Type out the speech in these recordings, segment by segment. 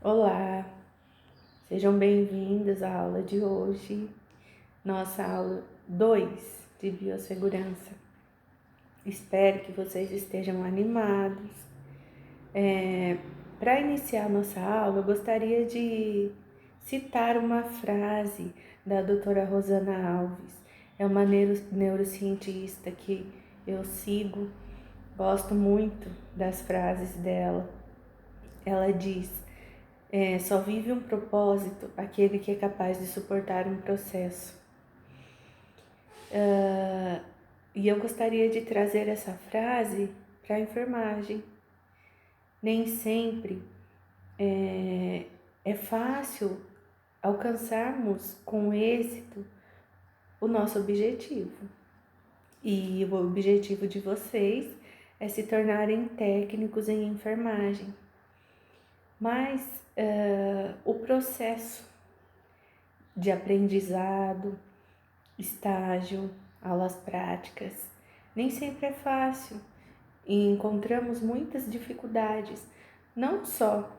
Olá, sejam bem-vindos à aula de hoje, nossa aula 2 de biossegurança. Espero que vocês estejam animados. Para iniciar nossa aula, eu gostaria de citar uma frase da doutora Rosana Alves. É uma neurocientista que eu sigo, gosto muito das frases dela. Ela diz: só vive um propósito aquele que é capaz de suportar um processo. E eu gostaria de trazer essa frase para a enfermagem. Nem sempre é fácil alcançarmos com êxito o nosso objetivo. E o objetivo de vocês é se tornarem técnicos em enfermagem. Mas o processo de aprendizado, estágio, aulas práticas, nem sempre é fácil e encontramos muitas dificuldades, não só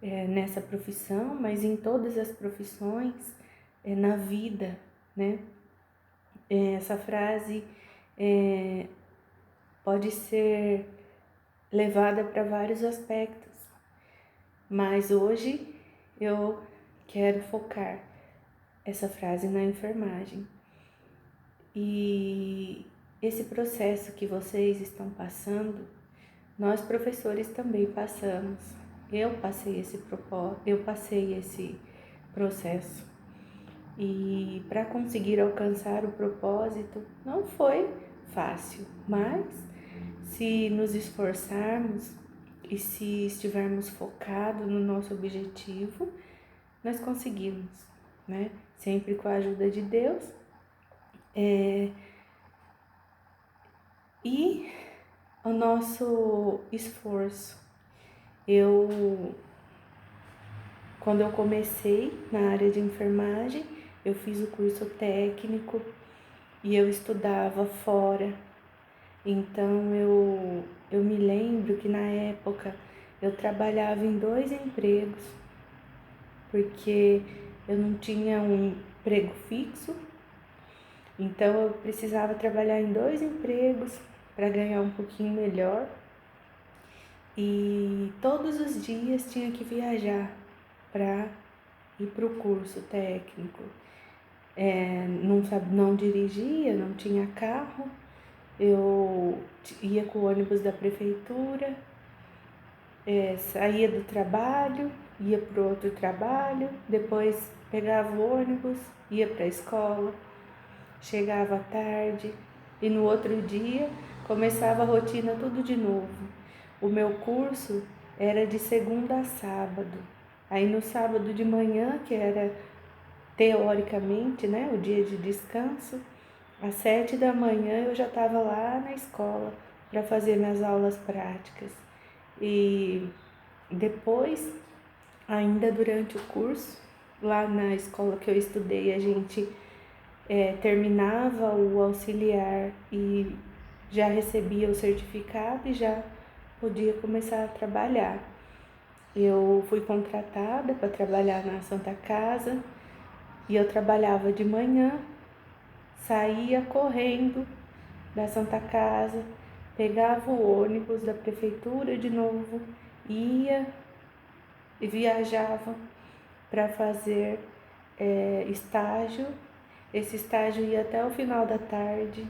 nessa profissão, mas em todas as profissões, na vida, né? Essa frase pode ser levada para vários aspectos, mas hoje eu quero focar essa frase na enfermagem. E esse processo que vocês estão passando, nós professores também passamos. Eu passei esse processo. E para conseguir alcançar o propósito não foi fácil, mas se nos esforçarmos e se estivermos focados no nosso objetivo, nós conseguimos, né? Sempre com a ajuda de Deus. E o nosso esforço. Quando eu comecei na área de enfermagem, eu fiz o curso técnico e eu estudava fora. Então eu me lembro que na época eu trabalhava em 2 empregos, porque eu não tinha um emprego fixo. Então eu precisava trabalhar em 2 empregos para ganhar um pouquinho melhor. E todos os dias tinha que viajar para ir para o curso técnico. Não dirigia, não tinha carro, eu ia com o ônibus da prefeitura, saía do trabalho, ia para o outro trabalho, depois pegava o ônibus, ia para a escola, chegava à tarde e no outro dia começava a rotina tudo de novo. O meu curso era de segunda a sábado. Aí no sábado de manhã, que era teoricamente, né, o dia de descanso, às 7 da manhã eu já estava lá na escola para fazer minhas aulas práticas. E depois, ainda durante o curso, lá na escola que eu estudei, a gente terminava o auxiliar e já recebia o certificado e já podia começar a trabalhar. Eu fui contratada para trabalhar na Santa Casa e eu trabalhava de manhã, saía correndo da Santa Casa, pegava o ônibus da prefeitura de novo, ia e viajava para fazer estágio. Esse estágio ia até o final da tarde.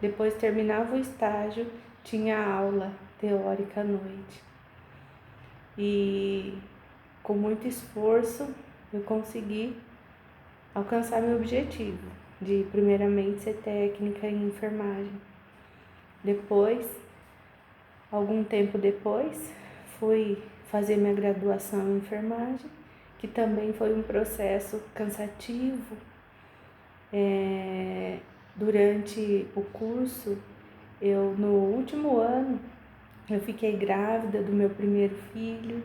Depois terminava o estágio, tinha aula teórica à noite. E com muito esforço eu consegui alcançar meu objetivo de primeiramente ser técnica em enfermagem. Depois, algum tempo depois, fui fazer minha graduação em enfermagem, que também foi um processo cansativo. Durante o curso, no último ano, eu fiquei grávida do meu primeiro filho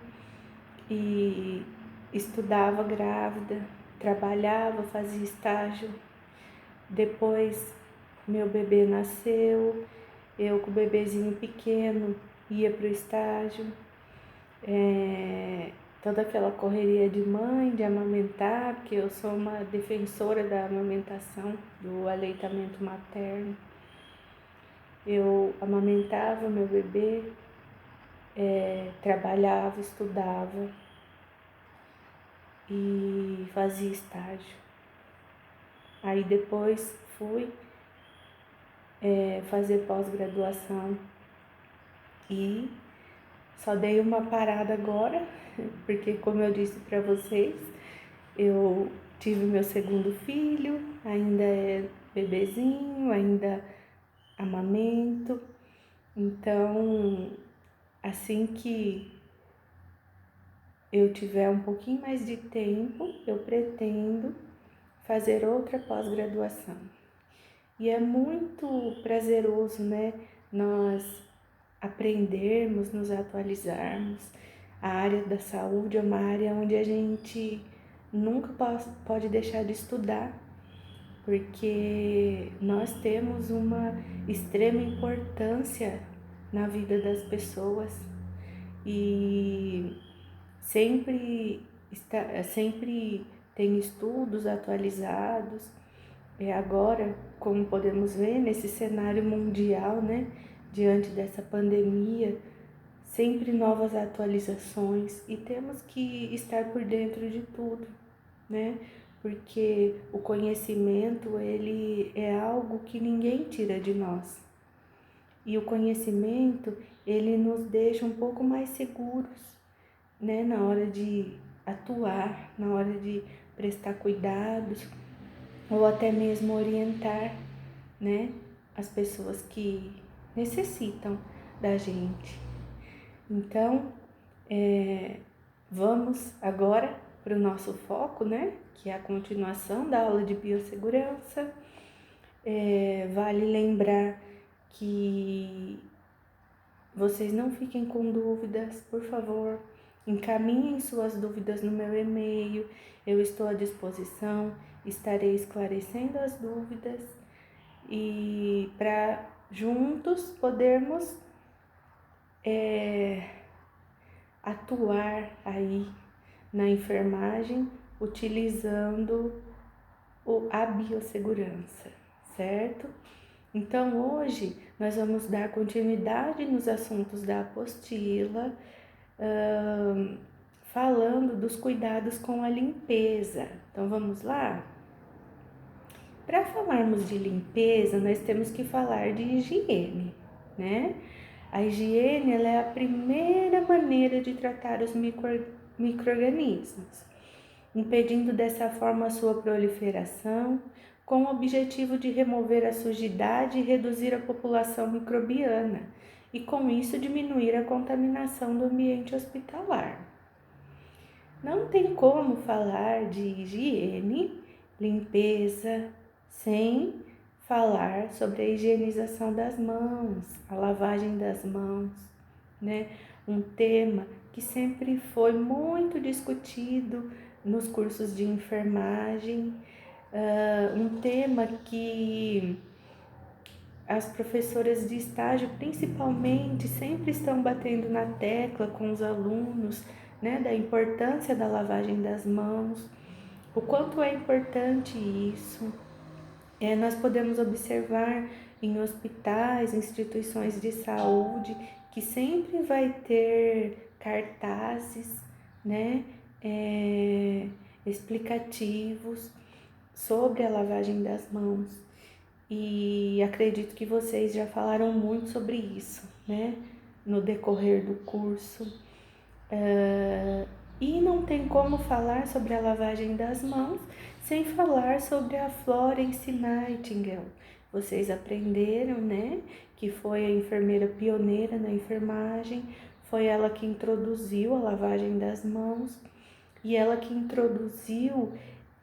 e estudava grávida, trabalhava, fazia estágio. Depois, meu bebê nasceu, eu com o bebezinho pequeno ia para o estágio. toda aquela correria de mãe, de amamentar, porque eu sou uma defensora da amamentação, do aleitamento materno. Eu amamentava meu bebê, trabalhava, estudava e fazia estágio. Aí depois fui fazer pós-graduação e só dei uma parada agora, porque como eu disse para vocês, eu tive meu segundo filho, ainda é bebezinho, ainda amamento. Então, assim que eu tiver um pouquinho mais de tempo, eu pretendo fazer outra pós-graduação. E é muito prazeroso, né, nós aprendermos, nos atualizarmos. A área da saúde é uma área onde a gente nunca pode deixar de estudar, porque nós temos uma extrema importância na vida das pessoas e sempre tem estudos atualizados. Agora, como podemos ver, nesse cenário mundial, né, diante dessa pandemia, sempre novas atualizações e temos que estar por dentro de tudo, né? Porque o conhecimento, ele é algo que ninguém tira de nós. E o conhecimento, ele nos deixa um pouco mais seguros, né? Na hora de atuar, na hora de prestar cuidados ou até mesmo orientar, né? As pessoas que necessitam da gente. Então, vamos agora para o nosso foco, né? Que é a continuação da aula de biossegurança. Vale lembrar que vocês não fiquem com dúvidas, por favor. Encaminhem suas dúvidas no meu e-mail. Eu estou à disposição, estarei esclarecendo as dúvidas e para juntos podermos atuar aí na enfermagem utilizando a biossegurança, certo? Então hoje nós vamos dar continuidade nos assuntos da apostila, falando dos cuidados com a limpeza. Então vamos lá? Para falarmos de limpeza, nós temos que falar de higiene, né? A higiene, ela é a primeira maneira de tratar os micro-organismos, impedindo dessa forma a sua proliferação, com o objetivo de remover a sujidade e reduzir a população microbiana, e com isso diminuir a contaminação do ambiente hospitalar. Não tem como falar de higiene, limpeza, sem falar sobre a higienização das mãos, a lavagem das mãos, né? Um tema que sempre foi muito discutido nos cursos de enfermagem, um tema que as professoras de estágio, principalmente, sempre estão batendo na tecla com os alunos, né, da importância da lavagem das mãos, o quanto é importante isso. Nós podemos observar em hospitais, instituições de saúde, que sempre vai ter cartazes, né, explicativos sobre a lavagem das mãos. E acredito que vocês já falaram muito sobre isso, né, no decorrer do curso. E não tem como falar sobre a lavagem das mãos sem falar sobre a Florence Nightingale. Vocês aprenderam, né, que foi a enfermeira pioneira na enfermagem, foi ela que introduziu a lavagem das mãos e ela que introduziu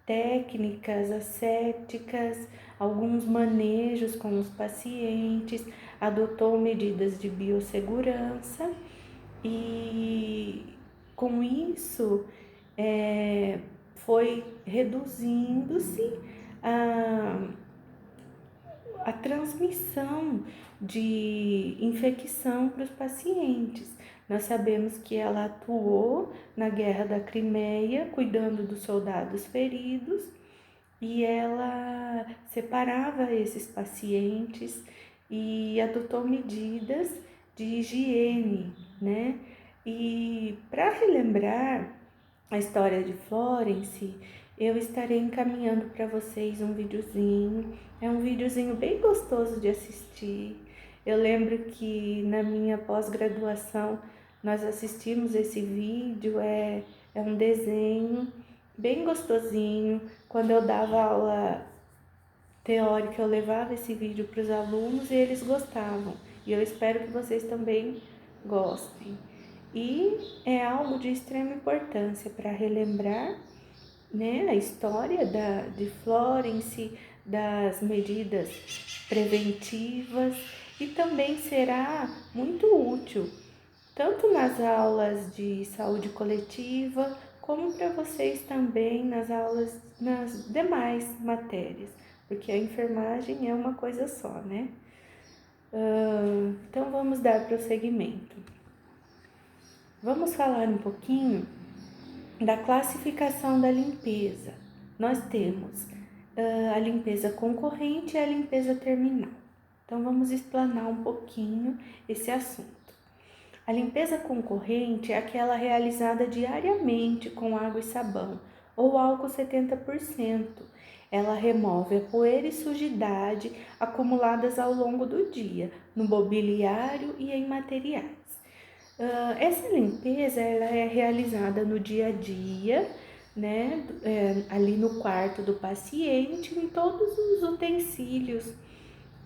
técnicas ascéticas, alguns manejos com os pacientes, adotou medidas de biossegurança e com isso foi reduzindo-se a transmissão de infecção para os pacientes. Nós sabemos que ela atuou na Guerra da Crimeia, cuidando dos soldados feridos, e ela separava esses pacientes e adotou medidas de higiene, né? E para relembrar a história de Florence, eu estarei encaminhando para vocês um videozinho. É um videozinho bem gostoso de assistir. Eu lembro que na minha pós-graduação nós assistimos esse vídeo, é um desenho bem gostosinho. Quando eu dava aula teórica, eu levava esse vídeo para os alunos e eles gostavam. E eu espero que vocês também gostem. E é algo de extrema importância para relembrar, né, a história de Florence, das medidas preventivas, e também será muito útil tanto nas aulas de saúde coletiva, como para vocês também nas aulas, nas demais matérias, porque a enfermagem é uma coisa só, né? Então vamos dar prosseguimento. Vamos falar um pouquinho da classificação da limpeza. Nós temos a limpeza concorrente e a limpeza terminal. Então vamos explanar um pouquinho esse assunto. A limpeza concorrente é aquela realizada diariamente com água e sabão, ou álcool 70%. Ela remove a poeira e sujidade acumuladas ao longo do dia, no mobiliário e em materiais. Essa limpeza ela é realizada no dia a dia, né? Ali no quarto do paciente, em todos os utensílios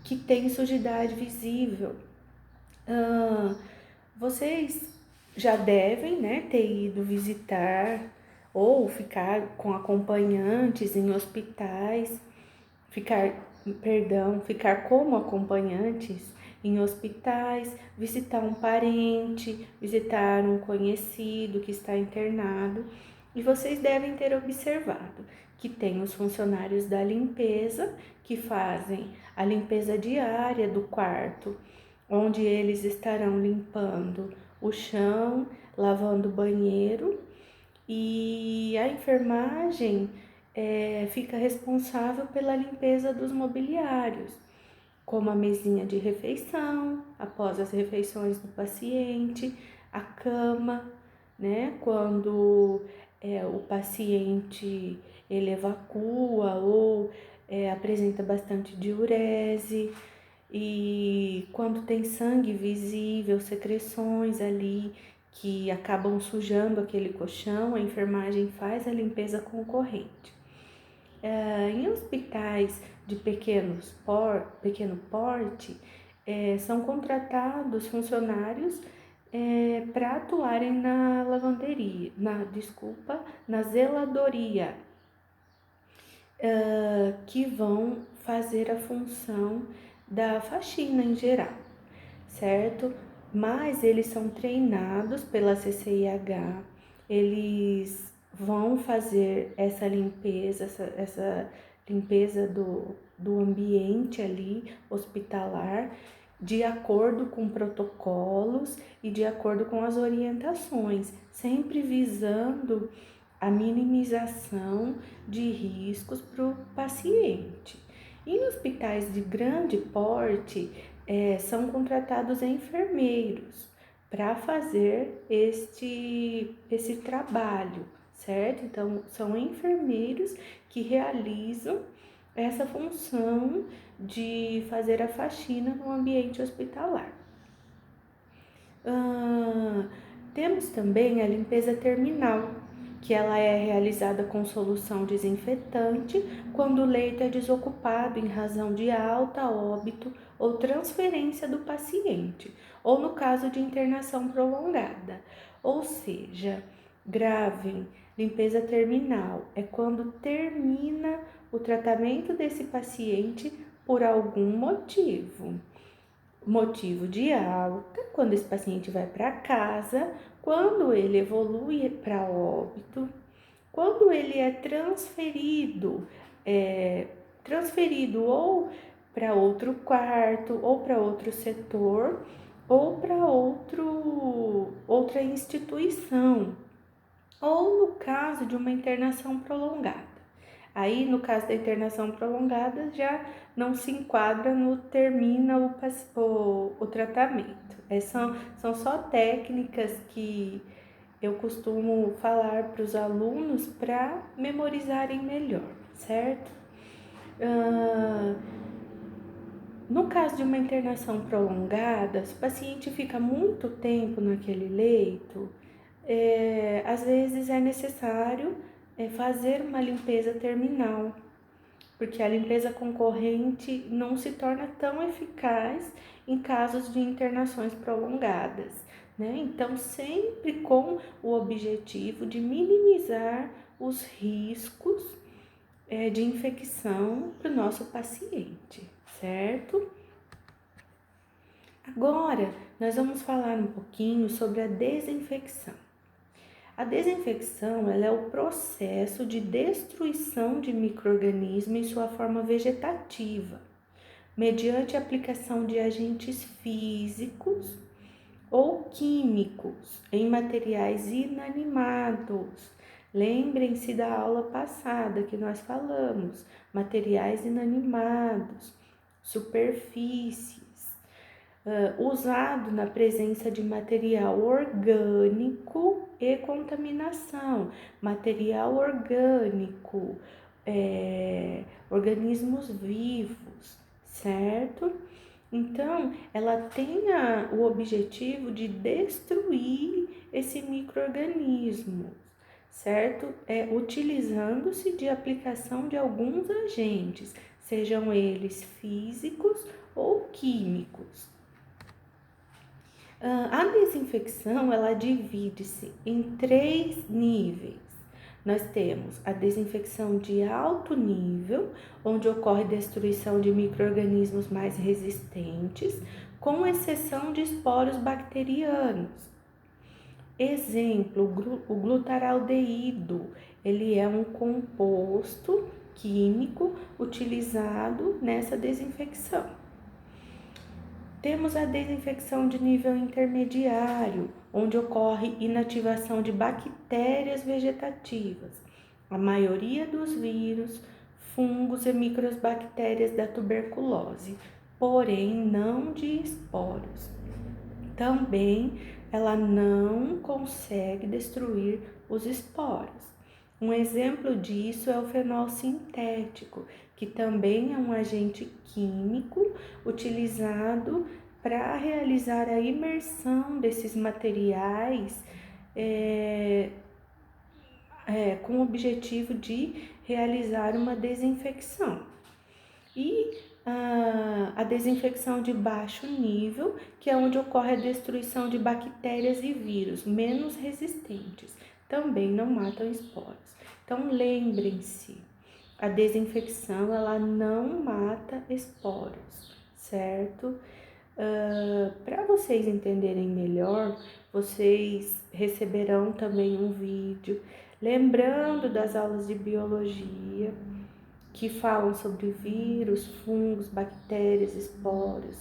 que têm sujidade visível. Vocês já devem, né, ter ido visitar ou ficar com acompanhantes em hospitais, ficar como acompanhantes em hospitais, visitar um parente, visitar um conhecido que está internado. E vocês devem ter observado que tem os funcionários da limpeza que fazem a limpeza diária do quarto, onde eles estarão limpando o chão, lavando o banheiro, e a enfermagem fica responsável pela limpeza dos mobiliários, como a mesinha de refeição, após as refeições do paciente, a cama, né? Quando o paciente ele evacua ou apresenta bastante diurese, e quando tem sangue visível, secreções ali que acabam sujando aquele colchão, a enfermagem faz a limpeza concorrente. Em hospitais de pequeno porte, são contratados funcionários para atuarem na lavanderia, na zeladoria, que vão fazer a função da faxina em geral, certo? Mas eles são treinados pela CCIH, eles vão fazer essa limpeza, essa limpeza do ambiente ali hospitalar, de acordo com protocolos e de acordo com as orientações, sempre visando a minimização de riscos para o paciente. Em hospitais de grande porte, são contratados enfermeiros para fazer esse trabalho, certo? Então, são enfermeiros que realizam essa função de fazer a faxina no ambiente hospitalar. Temos também a limpeza terminal, que ela é realizada com solução desinfetante quando o leito é desocupado em razão de alta, óbito ou transferência do paciente, ou no caso de internação prolongada. Ou seja, gravem, limpeza terminal é quando termina o tratamento desse paciente por algum motivo. Motivo de alta, quando esse paciente vai para casa, quando ele evolui para óbito, quando ele é transferido ou para outro quarto ou para outro setor, ou para outra instituição, ou no caso de uma internação prolongada. Aí, no caso da internação prolongada, já não se enquadra no termina o tratamento. São só técnicas que eu costumo falar para os alunos para memorizarem melhor, certo? No caso de uma internação prolongada, se o paciente fica muito tempo naquele leito, às vezes é necessário fazer uma limpeza terminal, porque a limpeza concorrente não se torna tão eficaz em casos de internações prolongadas, né? Então, sempre com o objetivo de minimizar os riscos de infecção para o nosso paciente, certo? Agora, nós vamos falar um pouquinho sobre a desinfecção. A desinfecção ela é o processo de destruição de micro-organismos em sua forma vegetativa, mediante a aplicação de agentes físicos ou químicos em materiais inanimados. Lembrem-se da aula passada que nós falamos, materiais inanimados, superfícies, usado na presença de material orgânico e contaminação, material orgânico, organismos vivos, certo? Então, ela tem o objetivo de destruir esse micro-organismo, certo? Utilizando-se de aplicação de alguns agentes, sejam eles físicos ou químicos. A desinfecção, ela divide-se em 3 níveis. Nós temos a desinfecção de alto nível, onde ocorre destruição de micro-organismos mais resistentes, com exceção de esporos bacterianos. Exemplo, o glutaraldeído, ele é um composto químico utilizado nessa desinfecção. Temos a desinfecção de nível intermediário, onde ocorre inativação de bactérias vegetativas, a maioria dos vírus, fungos e microbactérias da tuberculose, porém não de esporos. Também ela não consegue destruir os esporos. Um exemplo disso é o fenol sintético, que também é um agente químico utilizado para realizar a imersão desses materiais com o objetivo de realizar uma desinfecção. E a desinfecção de baixo nível, que é onde ocorre a destruição de bactérias e vírus menos resistentes, também não matam esporos. Então, lembrem-se, a desinfecção ela não mata esporos, certo? Para vocês entenderem melhor, vocês receberão também um vídeo lembrando das aulas de biologia que falam sobre vírus, fungos, bactérias, esporos,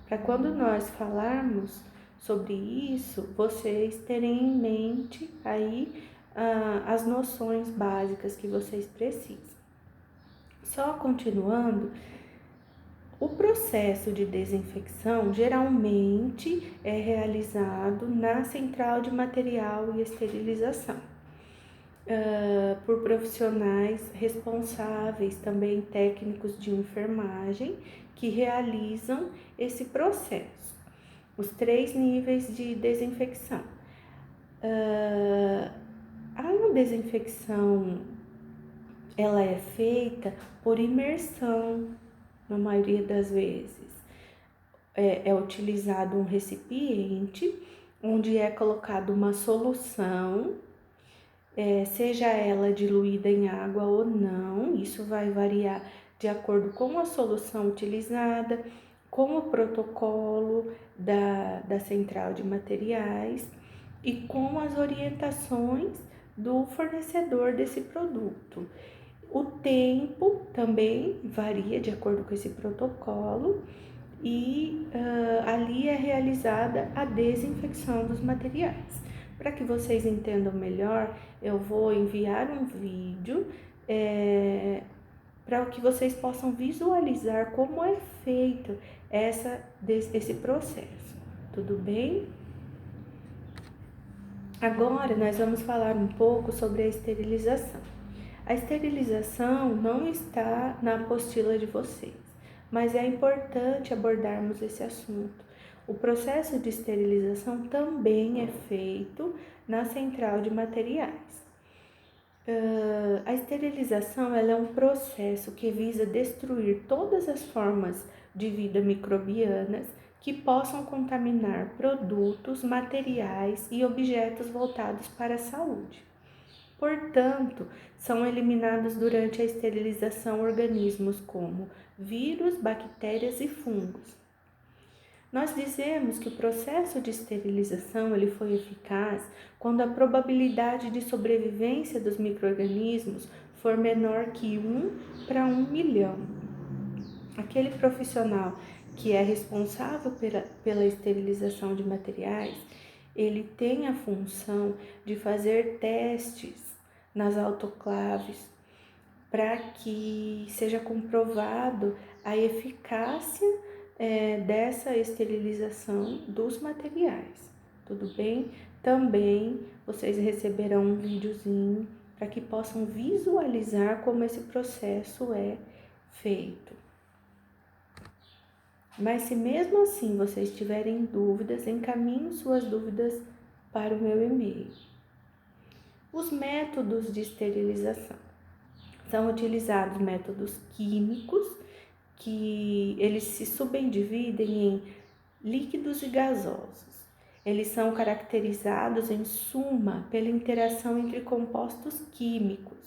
para quando nós falarmos sobre isso, vocês terem em mente aí as noções básicas que vocês precisam. Só continuando, o processo de desinfecção geralmente é realizado na central de material e esterilização. Por profissionais responsáveis, também técnicos de enfermagem, que realizam esse processo. Os 3 níveis de desinfecção. A desinfecção, ela é feita por imersão, na maioria das vezes. É utilizado um recipiente, onde é colocada uma solução, seja ela diluída em água ou não, isso vai variar de acordo com a solução utilizada, com o protocolo da central de materiais e com as orientações do fornecedor desse produto. O tempo também varia de acordo com esse protocolo e ali é realizada a desinfecção dos materiais. Para que vocês entendam melhor, eu vou enviar um vídeo para que vocês possam visualizar como é feito esse processo. Tudo bem? Agora nós vamos falar um pouco sobre a esterilização. A esterilização não está na apostila de vocês, mas é importante abordarmos esse assunto. O processo de esterilização também é feito na central de materiais. A esterilização ela é um processo que visa destruir todas as formas de vida microbianas que possam contaminar produtos, materiais e objetos voltados para a saúde. Portanto, são eliminados durante a esterilização organismos como vírus, bactérias e fungos. Nós dizemos que o processo de esterilização ele foi eficaz quando a probabilidade de sobrevivência dos micro-organismos for menor que 1 para 1 milhão. Aquele profissional que é responsável pela esterilização de materiais, ele tem a função de fazer testes nas autoclaves para que seja comprovado a eficácia dessa esterilização dos materiais, tudo bem? Também vocês receberão um videozinho para que possam visualizar como esse processo é feito. Mas se mesmo assim vocês tiverem dúvidas, encaminhem suas dúvidas para o meu e-mail. Os métodos de esterilização. São utilizados métodos químicos, que eles se subdividem em líquidos e gasosos. Eles são caracterizados, em suma, pela interação entre compostos químicos.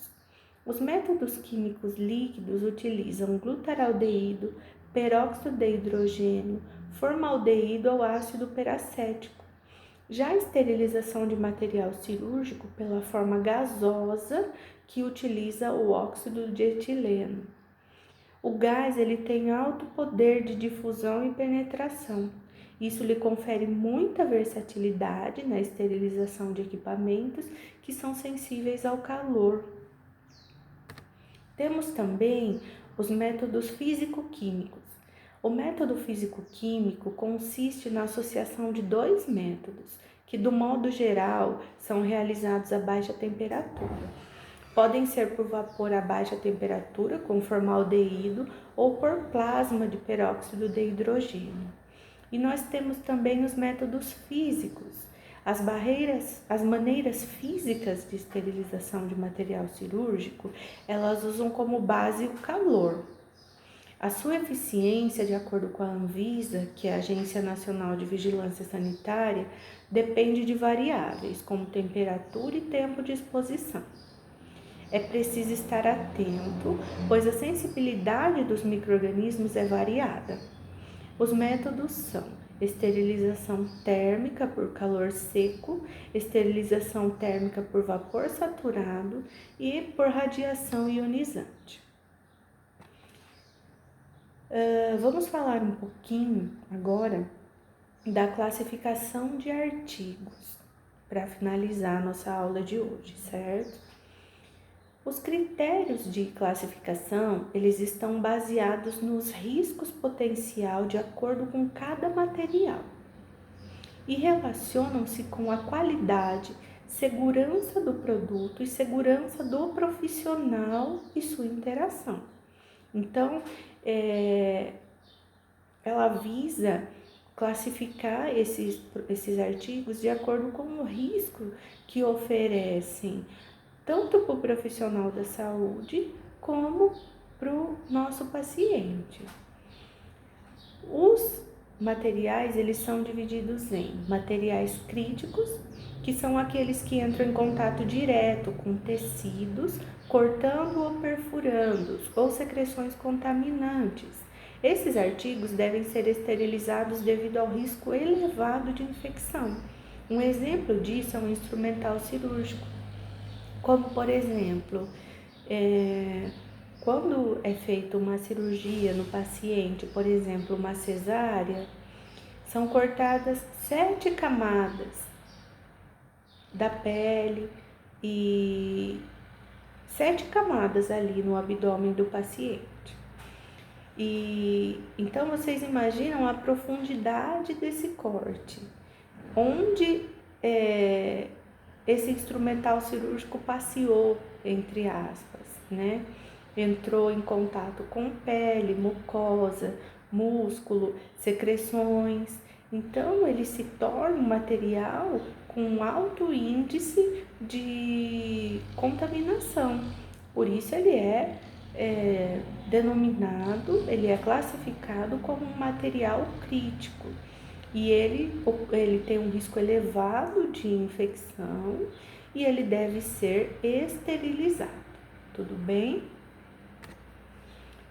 Os métodos químicos líquidos utilizam glutaraldeído, peróxido de hidrogênio, formaldeído ou ácido peracético. Já a esterilização de material cirúrgico pela forma gasosa, que utiliza o óxido de etileno. O gás ele tem alto poder de difusão e penetração. Isso lhe confere muita versatilidade na esterilização de equipamentos que são sensíveis ao calor. Temos também os métodos físico-químicos. O método físico-químico consiste na associação de dois métodos, que, do modo geral, são realizados a baixa temperatura. Podem ser por vapor a baixa temperatura, com formaldeído, ou por plasma de peróxido de hidrogênio. E nós temos também os métodos físicos. As maneiras físicas de esterilização de material cirúrgico, elas usam como base o calor. A sua eficiência, de acordo com a Anvisa, que é a Agência Nacional de Vigilância Sanitária, depende de variáveis, como temperatura e tempo de exposição. É preciso estar atento, pois a sensibilidade dos micro-organismos é variada. Os métodos são esterilização térmica por calor seco, esterilização térmica por vapor saturado e por radiação ionizante. Vamos falar um pouquinho agora da classificação de artigos, para finalizar a nossa aula de hoje, certo? Os critérios de classificação, eles estão baseados nos riscos potencial de acordo com cada material e relacionam-se com a qualidade, segurança do produto e segurança do profissional e sua interação. Então, ela visa classificar esses artigos de acordo com o risco que oferecem, tanto para o profissional da saúde como para o nosso paciente. Os materiais, eles são divididos em materiais críticos, que são aqueles que entram em contato direto com tecidos, cortando ou perfurando, ou secreções contaminantes. Esses artigos devem ser esterilizados devido ao risco elevado de infecção. Um exemplo disso é um instrumental cirúrgico, como por exemplo, quando é feita uma cirurgia no paciente, por exemplo, uma cesárea, são cortadas 7 camadas da pele e 7 camadas ali no abdômen do paciente. E então vocês imaginam a profundidade desse corte, onde esse instrumental cirúrgico passeou, entre aspas, né? Entrou em contato com pele, mucosa, músculo, secreções. Então ele se torna um material com alto índice de contaminação. Por isso ele é denominado, ele é classificado como um material crítico. E ele tem um risco elevado de infecção e ele deve ser esterilizado. Tudo bem?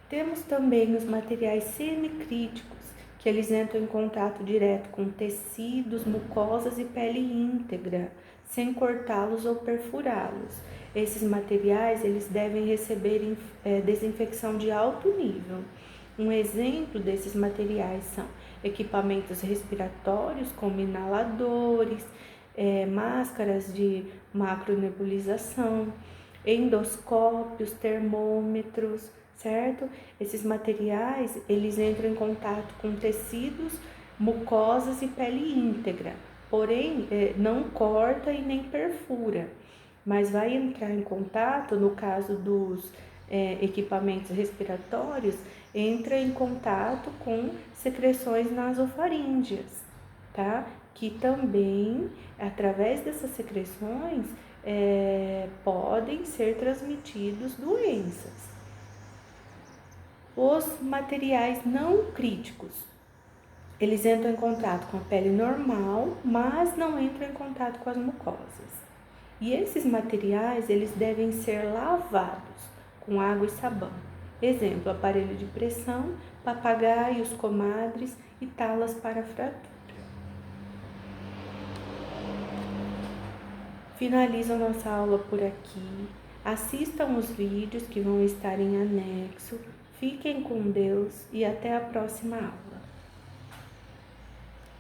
Temos também os materiais semicríticos, que eles entram em contato direto com tecidos, mucosas e pele íntegra, sem cortá-los ou perfurá-los. Esses materiais eles devem receber desinfecção de alto nível. Um exemplo desses materiais são equipamentos respiratórios como inaladores, máscaras de macronebulização, endoscópios, termômetros, certo? Esses materiais, eles entram em contato com tecidos, mucosas e pele íntegra, porém não corta e nem perfura, mas vai entrar em contato, no caso dos equipamentos respiratórios, entra em contato com secreções nasofaríngeas, tá? Que também, através dessas secreções, podem ser transmitidos doenças. Os materiais não críticos, eles entram em contato com a pele normal, mas não entram em contato com as mucosas. E esses materiais, eles devem ser lavados com água e sabão. Exemplo, aparelho de pressão, papagaios, comadres e talas para fratura. Finalizo a nossa aula por aqui. Assistam os vídeos que vão estar em anexo. Fiquem com Deus e até a próxima aula.